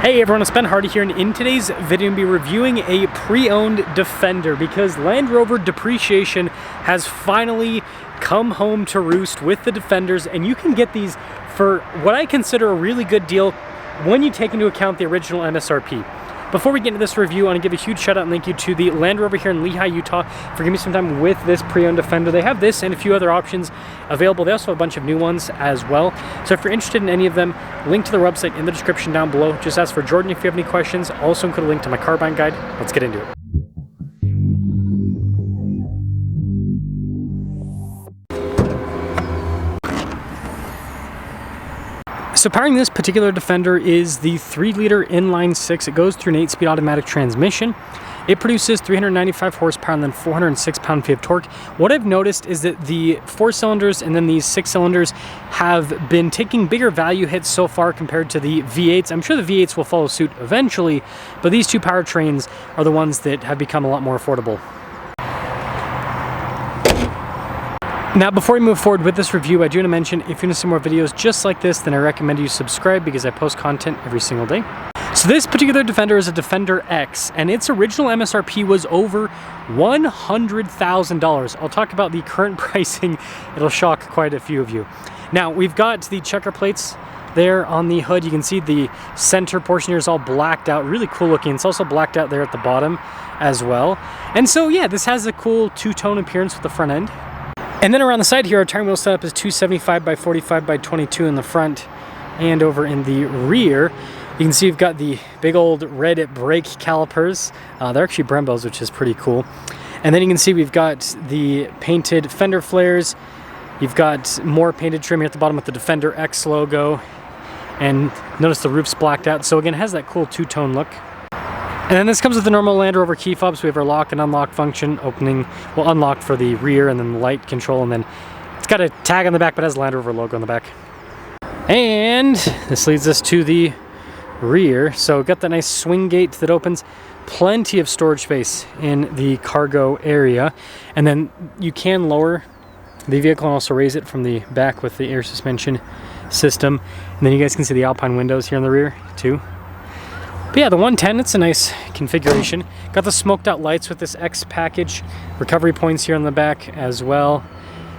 Hey everyone, it's Ben Hardy here, and in today's video I'm going to be reviewing a pre-owned Defender because Land Rover Depreciation has finally come home to roost with the Defenders, and you can get these for what I consider a really good deal when you take into account the original MSRP. Before we get into this review, I want to give a huge shout out and thank you to the Land Rover here in Lehi, Utah for giving me some time with this pre-owned Defender. They have this and a few other options available. They also have a bunch of new ones as well. So if you're interested in any of them, link to their website in the description down below. Just ask for Jordan if you have any questions. I'll also include a link to my car buying guide. Let's get into it. So powering this particular Defender is the 3-liter inline 6. It goes through an 8-speed automatic transmission. It produces 395 horsepower and then 406 pound-feet of torque. What I've noticed is that the 4 cylinders and then these 6 cylinders have been taking bigger value hits so far compared to the V8s. I'm sure the V8s will follow suit eventually, but these two powertrains are the ones that have become a lot more affordable. Now, before we move forward with this review, I do want to mention, if you want to see more videos just like this, then I recommend you subscribe because I post content every single day. So this particular Defender is a Defender X, and its original MSRP was over $100,000. I'll talk about the current pricing. It'll shock quite a few of you. Now, we've got the checker plates there on the hood. You can see the center portion here is all blacked out, really cool looking. It's also blacked out there at the bottom as well. And so, yeah, this has a cool two-tone appearance with the front end. And then around the side here, our tire wheel setup is 275 by 45 by 22 in the front and over in the rear. You can see you've got the big old red brake calipers. They're actually Brembos, which is pretty cool. And then you can see we've got the painted fender flares. You've got more painted trim here at the bottom with the Defender X logo. And notice the roof's blacked out. So again, it has that cool two-tone look. And then this comes with the normal Land Rover key fobs. We have our lock and unlock function, opening, well, unlock for the rear, and then the light control, and then it's got a tag on the back, but has Land Rover logo on the back. And this leads us to the rear. So got that nice swing gate that opens, plenty of storage space in the cargo area, and then you can lower the vehicle and also raise it from the back with the air suspension system. And then you guys can see the Alpine windows here in the rear too. But yeah, the 110, it's a nice configuration. Got the smoked out lights with this X package, recovery points here on the back as well.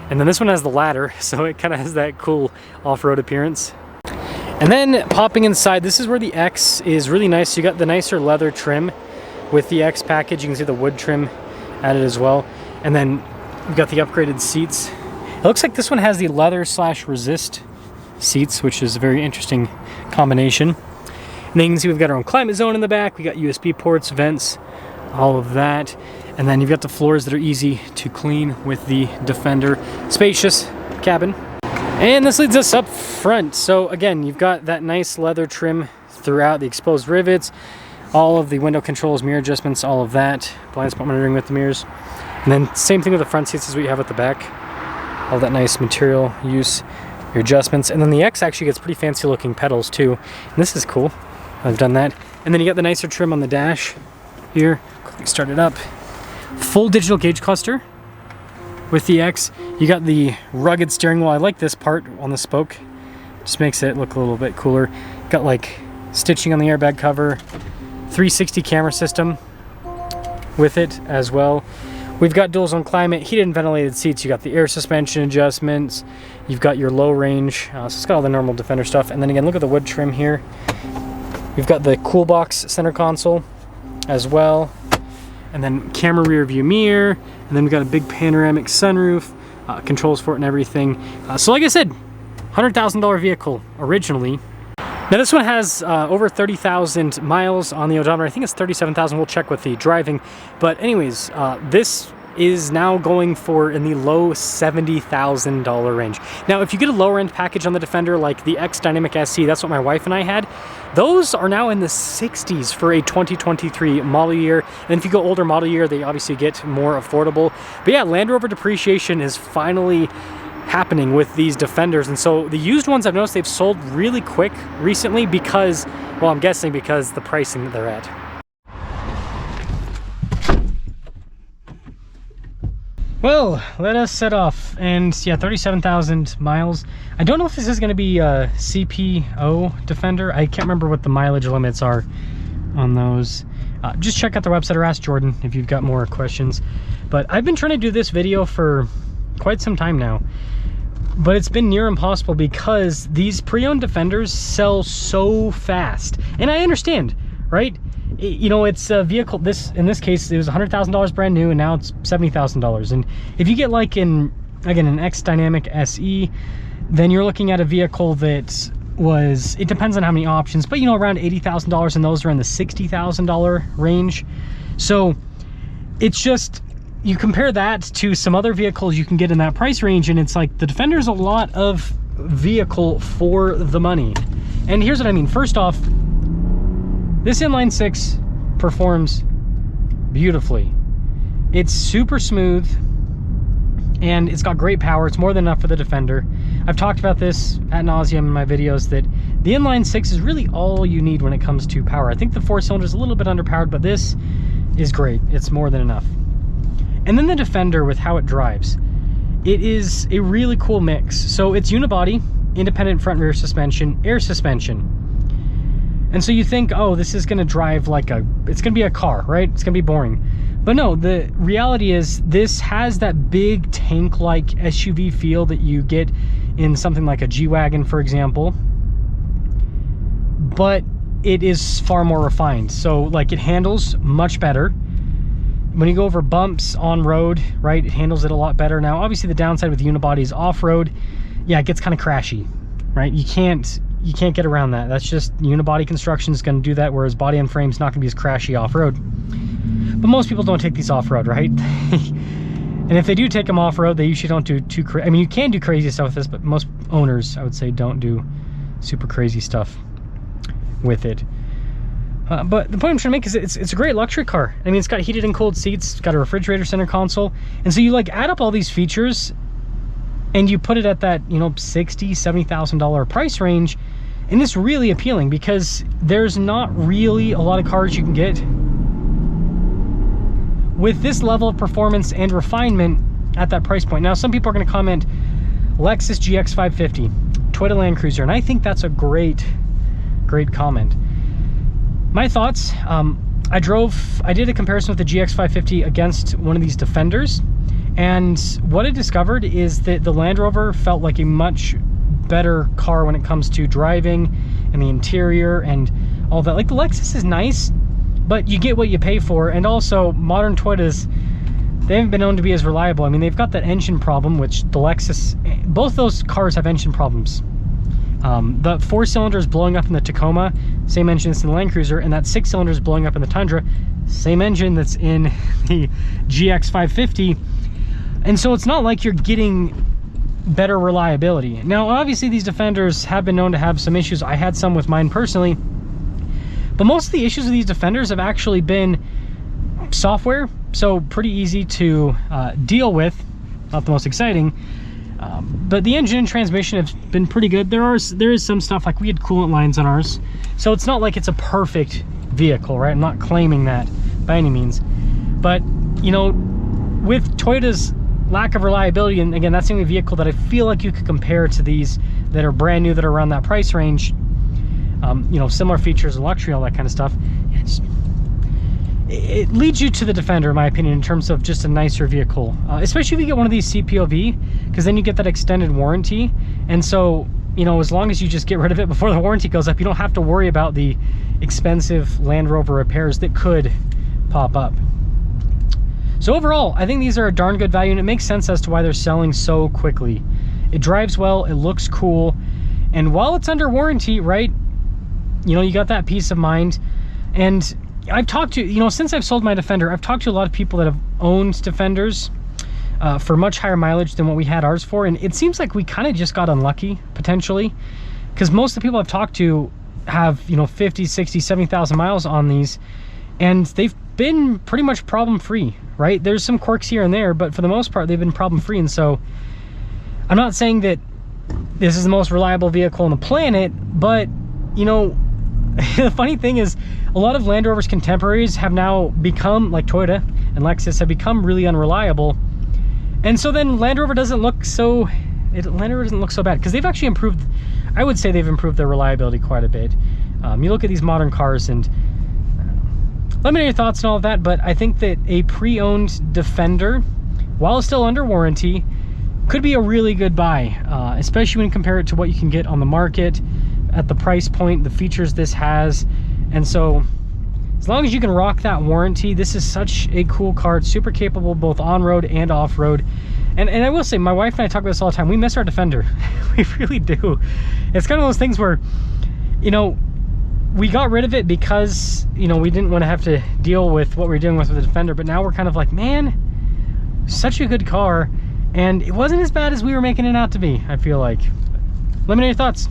And then this one has the ladder, so it kind of has that cool off-road appearance. And then popping inside, this is where the X is really nice. You got the nicer leather trim with the X package. You can see the wood trim added as well. And then we've got the upgraded seats. It looks like this one has the leather / resist seats, which is a very interesting combination. And then you can see we've got our own climate zone in the back. We got USB ports, vents, all of that. And then you've got the floors that are easy to clean with the Defender. Spacious cabin. And this leads us up front. So again, you've got that nice leather trim throughout, the exposed rivets, all of the window controls, mirror adjustments, all of that. Blind spot monitoring with the mirrors. And then same thing with the front seats as what you have at the back. All that nice material use, your adjustments. And then the X actually gets pretty fancy looking pedals too. And this is cool. I've done that. And then you got the nicer trim on the dash here. Quickly start it up. Full digital gauge cluster with the X. You got the rugged steering wheel. I like this part on the spoke. Just makes it look a little bit cooler. Got like stitching on the airbag cover. 360 camera system with it as well. We've got dual zone climate, heated and ventilated seats. You got the air suspension adjustments. You've got your low range. So it's got all the normal Defender stuff. And then again, look at the wood trim here. We've got the cool box center console as well, and then camera rear view mirror, and then we've got a big panoramic sunroof, controls for it and everything. So like I said, $100,000 vehicle originally. Now this one has over 30,000 miles on the odometer. I think it's 37,000. We'll check with the driving. But anyways, this is now going for in the low $70,000 range. Now, if you get a lower end package on the Defender, like the X Dynamic SC, that's what my wife and I had, those are now in the 60s for a 2023 model year. And if you go older model year, they obviously get more affordable. But yeah, Land Rover Depreciation is finally happening with these Defenders. And so the used ones, I've noticed they've sold really quick recently because, well, I'm guessing because the pricing that they're at. Well, let us set off. And yeah, 37,000 miles. I don't know if this is going to be a CPO Defender. I can't remember what the mileage limits are on those. Just check out the website or ask Jordan if you've got more questions. But I've been trying to do this video for quite some time now, but it's been near impossible because these pre-owned Defenders sell so fast. And I understand, right? You know, it's a vehicle, in this case, it was $100,000 brand new, and now it's $70,000. And if you get like an X Dynamic SE, then you're looking at a vehicle that was, it depends on how many options, but you know, around $80,000, and those are in the $60,000 range. So it's just, you compare that to some other vehicles you can get in that price range, and it's like the Defender's a lot of vehicle for the money. And here's what I mean. First off, this inline six performs beautifully. It's super smooth and it's got great power. It's more than enough for the Defender. I've talked about this ad nauseum in my videos that the inline six is really all you need when it comes to power. I think the 4-cylinder is a little bit underpowered, but this is great. It's more than enough. And then the Defender, with how it drives, it is a really cool mix. So it's unibody, independent front rear suspension, air suspension. And so you think, oh, this is gonna drive like it's gonna be a car, right? It's gonna be boring. But no, the reality is this has that big tank-like SUV feel that you get in something like a G-Wagon, for example. But it is far more refined. So like it handles much better. When you go over bumps on road, right, it handles it a lot better. Now, obviously the downside with the unibody is off-road. Yeah, it gets kind of crashy, right? You can't get around that. That's just unibody construction is going to do that, whereas body and frame is not going to be as crashy off-road. But most people don't take these off-road, right? And if they do take them off-road, they usually don't do too crazy. I mean, you can do crazy stuff with this, but most owners, I would say, don't do super crazy stuff with it. But the point I'm trying to make is it's a great luxury car. I mean, it's got heated and cooled seats, it's got a refrigerator center console, and so you like add up all these features and you put it at that, you know, $60,000, $70,000 price range, and it's really appealing because there's not really a lot of cars you can get with this level of performance and refinement at that price point. Now, some people are going to comment Lexus GX 550, Toyota Land Cruiser, and I think that's a great comment. My thoughts, I did a comparison with the GX 550 against one of these Defenders, and what I discovered is that the Land Rover felt like a much better car when it comes to driving and the interior and all that. Like the Lexus is nice, but you get what you pay for, and also modern Toyotas, they haven't been known to be as reliable. I mean, they've got that engine problem, which the Lexus, both those cars have engine problems. The 4-cylinder is blowing up in the Tacoma, same engine that's in the Land Cruiser, and that 6-cylinder is blowing up in the Tundra, same engine that's in the GX 550. And so it's not like you're getting better reliability. Now, obviously these Defenders have been known to have some issues. I had some with mine personally, but most of the issues with these Defenders have actually been software, so pretty easy to deal with, not the most exciting. But the engine and transmission have been pretty good. There is some stuff, like we had coolant lines on ours, so it's not like it's a perfect vehicle, right? I'm not claiming that by any means, but you know, with Toyota's lack of reliability, and again, that's the only vehicle that I feel like you could compare to these that are brand new, that are around that price range, you know, similar features and luxury, all that kind of stuff. It leads you to the Defender, in my opinion, in terms of just a nicer vehicle, especially if you get one of these CPOV, because then you get that extended warranty. And so, you know, as long as you just get rid of it before the warranty goes up, you don't have to worry about the expensive Land Rover repairs that could pop up. So overall, I think these are a darn good value, and it makes sense as to why they're selling so quickly. It drives well, it looks cool, and while it's under warranty, right, you know, you got that peace of mind. And I've talked to, you know, since I've sold my Defender, I've talked to a lot of people that have owned Defenders for much higher mileage than what we had ours for, and it seems like we kind of just got unlucky, potentially, because most of the people I've talked to have, you know, 50, 60, 70,000 miles on these, and they've been pretty much problem-free, right? There's some quirks here and there, but for the most part, they've been problem-free. And so I'm not saying that this is the most reliable vehicle on the planet, but, you know, the funny thing is a lot of Land Rover's contemporaries have now become, like Toyota and Lexus, have become really unreliable. And so then Land Rover doesn't look so bad, because they've actually improved. I would say they've improved their reliability quite a bit. You look at these modern cars, and let me know your thoughts and all of that, but I think that a pre-owned Defender, while still under warranty, could be a really good buy, especially when you compare it to what you can get on the market at the price point, the features this has. And so as long as you can rock that warranty, this is such a cool car. It's super capable both on-road and off-road. And I will say, my wife and I talk about this all the time, we miss our Defender. We really do. It's kind of those things where, you know, we got rid of it because, you know, we didn't want to have to deal with what we were dealing with the Defender, but now we're kind of like, man, such a good car, and it wasn't as bad as we were making it out to be, I feel like. Let me know your thoughts.